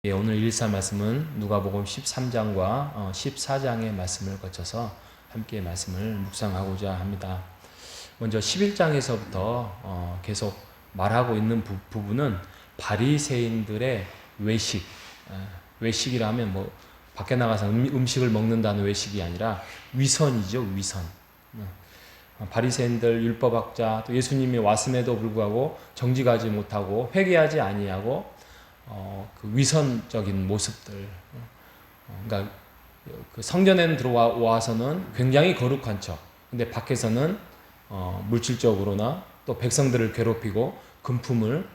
예, 오늘 일사 말씀은 누가복음 13장과 14장의 말씀을 거쳐서 함께 말씀을 묵상하고자 합니다. 먼저 11장에서부터 계속 말하고 있는 부분은 바리새인들의 외식, 외식이라 하면 뭐 밖에 나가서 음식을 먹는다는 외식이 아니라 위선이죠, 위선. 바리새인들, 율법학자, 또 예수님이 왔음에도 불구하고 정직하지 못하고 회개하지 아니하고 그 위선적인 모습들, 그러니까 그 성전에는 들어와서는 굉장히 거룩한 척, 근데 밖에서는 물질적으로나 또 백성들을 괴롭히고 금품을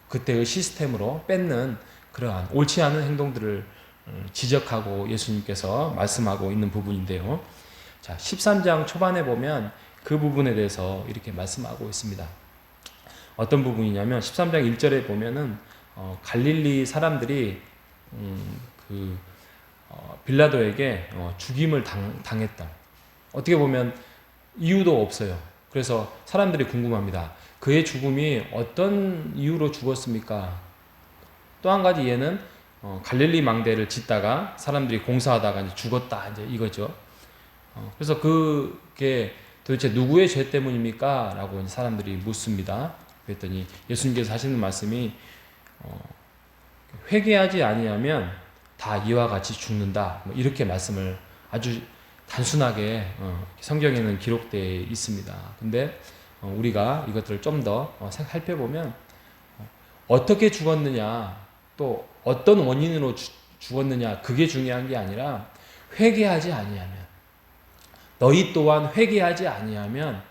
그때의 시스템으로 뺏는 그러한 옳지 않은 행동들을 지적하고 예수님께서 말씀하고 있는 부분인데요. 자, 13장 초반에 보면 그 부분에 대해서 이렇게 말씀하고 있습니다. 어떤 부분이냐면 13장 1절에 보면은 갈릴리 사람들이 빌라도에게 죽임을 당했다. 어떻게 보면 이유도 없어요. 그래서 사람들이 궁금합니다. 그의 죽음이 어떤 이유로 죽었습니까? 또 한 가지 얘는 갈릴리 망대를 짓다가 사람들이 공사하다가 이제 죽었다, 이제 이거죠. 그래서 그게 도대체 누구의 죄 때문입니까? 라고 사람들이 묻습니다. 그랬더니 예수님께서 하시는 말씀이 회개하지 아니하면 다 이와 같이 죽는다, 뭐 이렇게 말씀을 아주 단순하게 성경에는 기록되어 있습니다. 근데 우리가 이것들을 좀 더 살펴보면 어떻게 죽었느냐, 또 어떤 원인으로 죽었느냐, 그게 중요한 게 아니라 회개하지 아니하면, 너희 또한 회개하지 아니하면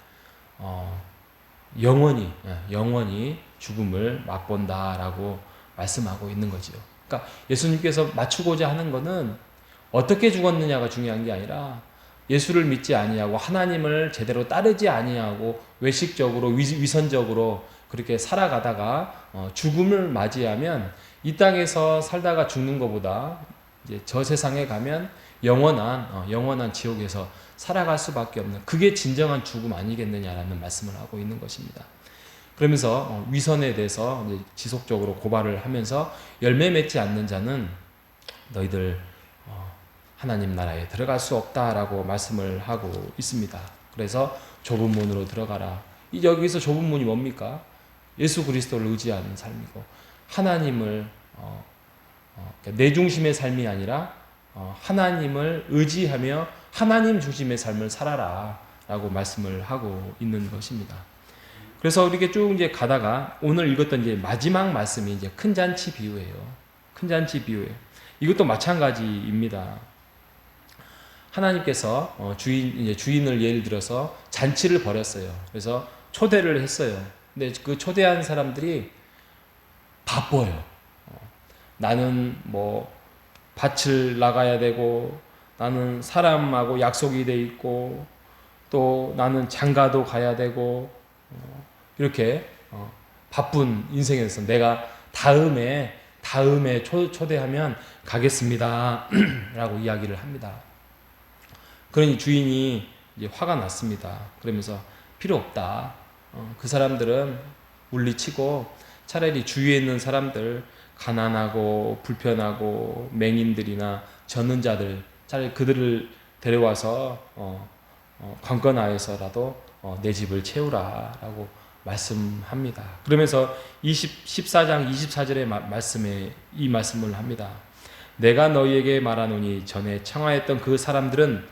영원히 죽음을 맛본다라고 말씀하고 있는 거지요. 그러니까 예수님께서 맞추고자 하는 것은 어떻게 죽었느냐가 중요한 게 아니라 예수를 믿지 아니하고 하나님을 제대로 따르지 아니하고 외식적으로 위선적으로 그렇게 살아가다가 죽음을 맞이하면 이 땅에서 살다가 죽는 것보다 이제 저 세상에 가면 영원한 지옥에서 살아갈 수밖에 없는, 그게 진정한 죽음 아니겠느냐라는 말씀을 하고 있는 것입니다. 그러면서 위선에 대해서 이제 지속적으로 고발을 하면서 열매 맺지 않는 자는 너희들 하나님 나라에 들어갈 수 없다라고 말씀을 하고 있습니다. 그래서 좁은 문으로 들어가라. 여기서 좁은 문이 뭡니까? 예수 그리스도를 의지하는 삶이고, 하나님을 내 중심의 삶이 아니라 하나님을 의지하며 하나님 중심의 삶을 살아라 라고 말씀을 하고 있는 것입니다. 그래서 이렇게 쭉 이제 가다가 오늘 읽었던 이제 마지막 말씀이 이제 큰 잔치 비유예요. 큰 잔치 비유예요. 이것도 마찬가지입니다. 하나님께서 주인을 예를 들어서 잔치를 벌였어요. 그래서 초대를 했어요. 근데 그 초대한 사람들이 바빠요. 나는 뭐 밭을 나가야 되고, 나는 사람하고 약속이 돼 있고, 또 나는 장가도 가야 되고, 이렇게 바쁜 인생에서 내가 다음에 초대하면 가겠습니다 라고 이야기를 합니다. 그러니 주인이 이제 화가 났습니다. 그러면서 필요 없다. 그 사람들은 물리치고 차라리 주위에 있는 사람들, 가난하고 불편하고 맹인들이나 젖는 자들, 차라리 그들을 데려와서 관건하여서라도 내 집을 채우라라고 말씀합니다. 그러면서 14장 24절의 말씀에 이 말씀을 합니다. 내가 너희에게 말하노니 전에 청하였던 그 사람들은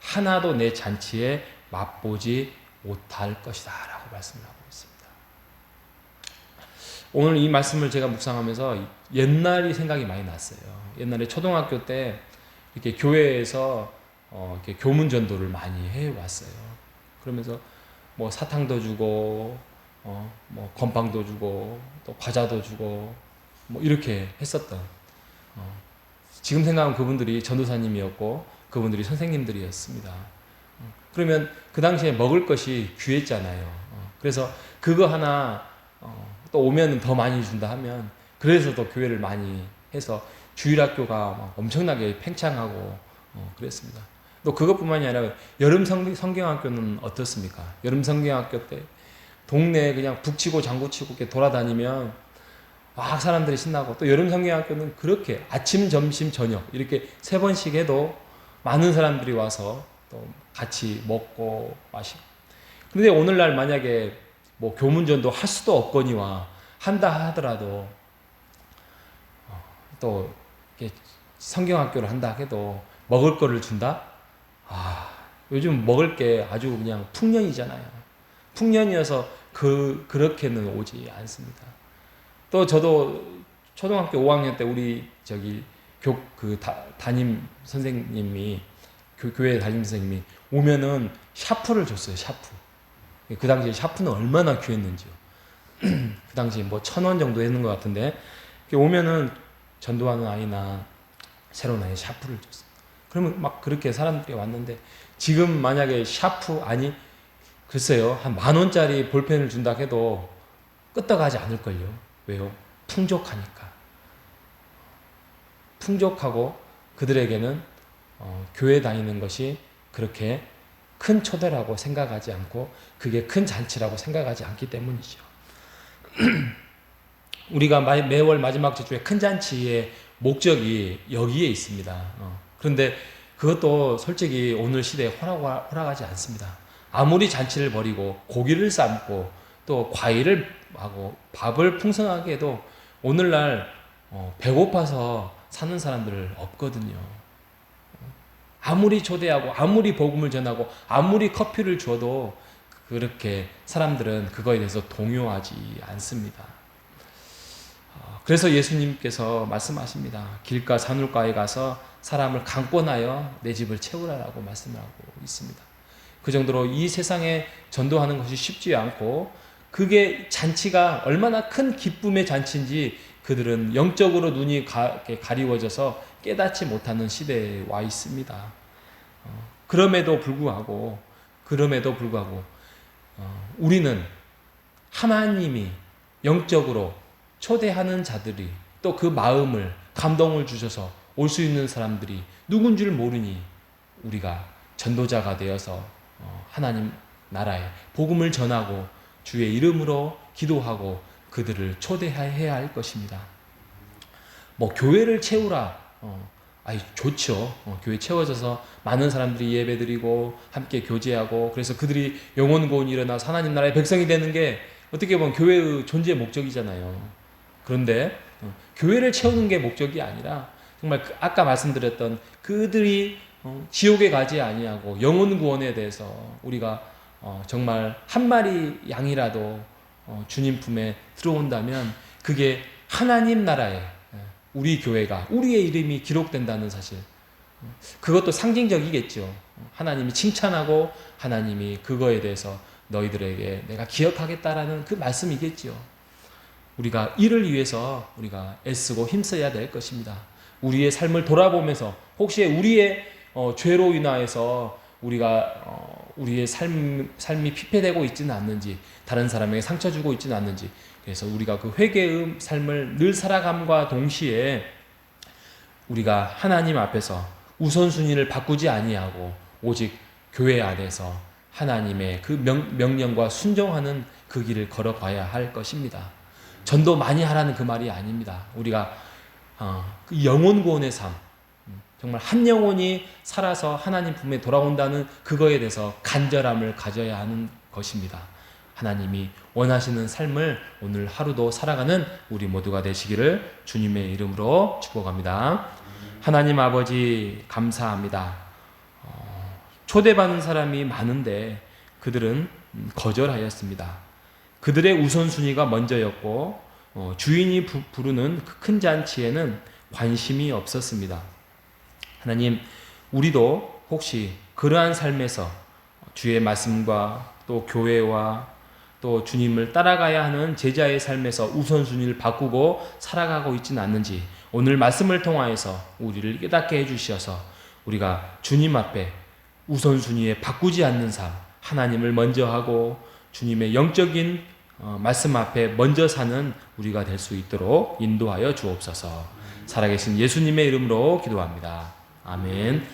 하나도 내 잔치에 맛보지 못할 것이다 라고 말씀하고 있습니다. 오늘 이 말씀을 제가 묵상하면서 옛날이 생각이 많이 났어요. 옛날에 초등학교 때 이렇게 교회에서 이렇게 교문 전도를 많이 해왔어요. 그러면서 뭐 사탕도 주고, 뭐 건빵도 주고, 또 과자도 주고, 뭐 이렇게 했었던. 지금 생각하면 그분들이 전도사님이었고, 그분들이 선생님들이었습니다. 그러면 그 당시에 먹을 것이 귀했잖아요. 그래서 그거 하나 또 오면 더 많이 준다 하면, 그래서 또 교회를 많이 해서 주일학교가 막 엄청나게 팽창하고 그랬습니다. 또 그것뿐만이 아니라 여름 성경학교는 어떻습니까? 여름 성경학교 때 동네에 그냥 북치고 장구치고 이렇게 돌아다니면 막 사람들이 신나고, 또 여름 성경학교는 그렇게 아침, 점심, 저녁 이렇게 3번씩 해도 많은 사람들이 와서 또 같이 먹고 마시고. 그런데 오늘날 만약에 뭐 교문전도 할 수도 없거니와 한다 하더라도 또 이렇게 성경학교를 한다 해도 먹을 거를 준다? 요즘 먹을 게 아주 그냥 풍년이잖아요. 풍년이어서 그렇게는 오지 않습니다. 또 저도 초등학교 5학년 때 우리 담임 선생님이 교회 담임 선생님이 오면은 샤프를 줬어요. 샤프. 그 당시에 샤프는 얼마나 귀했는지요. 그 당시에 뭐 1,000원 정도 했는 것 같은데, 오면은 전도하는 아이나 새로운 아이 샤프를 줬어요. 그러면 막 그렇게 사람들이 왔는데, 지금 만약에 샤프, 아니 글쎄요, 한 10,000원짜리 볼펜을 준다 해도 끄떡하지 않을걸요. 왜요? 풍족하니까. 풍족하고 그들에게는 교회 다니는 것이 그렇게 큰 초대라고 생각하지 않고 그게 큰 잔치라고 생각하지 않기 때문이죠. 우리가 매월 마지막 주에 큰 잔치의 목적이 여기에 있습니다. 그런데 그것도 솔직히 오늘 시대에 허락하지 않습니다. 아무리 잔치를 벌이고 고기를 삶고 또 과일을 하고 밥을 풍성하게 해도 오늘날 배고파서 사는 사람들 없거든요. 아무리 초대하고 아무리 복음을 전하고 아무리 커피를 줘도 그렇게 사람들은 그거에 대해서 동요하지 않습니다. 그래서 예수님께서 말씀하십니다. 길가 산울가에 가서 사람을 강권하여 내 집을 채우라라고 말씀하고 있습니다. 그 정도로 이 세상에 전도하는 것이 쉽지 않고, 그게 잔치가 얼마나 큰 기쁨의 잔치인지 그들은 영적으로 눈이 가리워져서 깨닫지 못하는 시대에 와 있습니다. 그럼에도 불구하고 우리는 하나님이 영적으로 초대하는 자들이, 또 그 마음을, 감동을 주셔서 올 수 있는 사람들이 누군 줄 모르니 우리가 전도자가 되어서 하나님 나라에 복음을 전하고 주의 이름으로 기도하고 그들을 초대해야 할 것입니다. 뭐 교회를 채우라, 좋죠. 교회 채워져서 많은 사람들이 예배드리고 함께 교제하고, 그래서 그들이 영혼 구원이 일어나서 하나님 나라의 백성이 되는 게 어떻게 보면 교회의 존재 목적이잖아요. 그런데 교회를 채우는 게 목적이 아니라 정말 아까 말씀드렸던 그들이 지옥에 가지 아니하고 영혼 구원에 대해서 우리가 정말 한 마리 양이라도 주님 품에 들어온다면 그게 하나님 나라에 우리 교회가, 우리의 이름이 기록된다는 사실, 그것도 상징적이겠죠. 하나님이 칭찬하고 하나님이 그거에 대해서 너희들에게 내가 기억하겠다라는 그 말씀이겠죠. 우리가 이를 위해서 우리가 애쓰고 힘써야 될 것입니다. 우리의 삶을 돌아보면서 혹시 우리의 죄로 인하여서 우리의 삶이 피폐되고 있지는 않는지, 다른 사람에게 상처 주고 있지는 않는지, 그래서 우리가 그 회개의 삶을 늘 살아감과 동시에 우리가 하나님 앞에서 우선순위를 바꾸지 아니하고 오직 교회 안에서 하나님의 그 명령과 순종하는 그 길을 걸어가야 할 것입니다. 전도 많이 하라는 그 말이 아닙니다. 우리가 그 영혼 구원의 삶, 정말 한 영혼이 살아서 하나님 품에 돌아온다는 그거에 대해서 간절함을 가져야 하는 것입니다. 하나님이 원하시는 삶을 오늘 하루도 살아가는 우리 모두가 되시기를 주님의 이름으로 축복합니다. 하나님 아버지 감사합니다. 초대받는 사람이 많은데 그들은 거절하였습니다. 그들의 우선순위가 먼저였고 주인이 부르는 그 큰 잔치에는 관심이 없었습니다. 하나님, 우리도 혹시 그러한 삶에서 주의 말씀과 또 교회와 또 주님을 따라가야 하는 제자의 삶에서 우선순위를 바꾸고 살아가고 있지는 않는지 오늘 말씀을 통하여서 우리를 깨닫게 해주셔서 우리가 주님 앞에 우선순위에 바꾸지 않는 삶, 하나님을 먼저 하고 주님의 영적인 말씀 앞에 먼저 사는 우리가 될 수 있도록 인도하여 주옵소서. 살아계신 예수님의 이름으로 기도합니다. 아멘.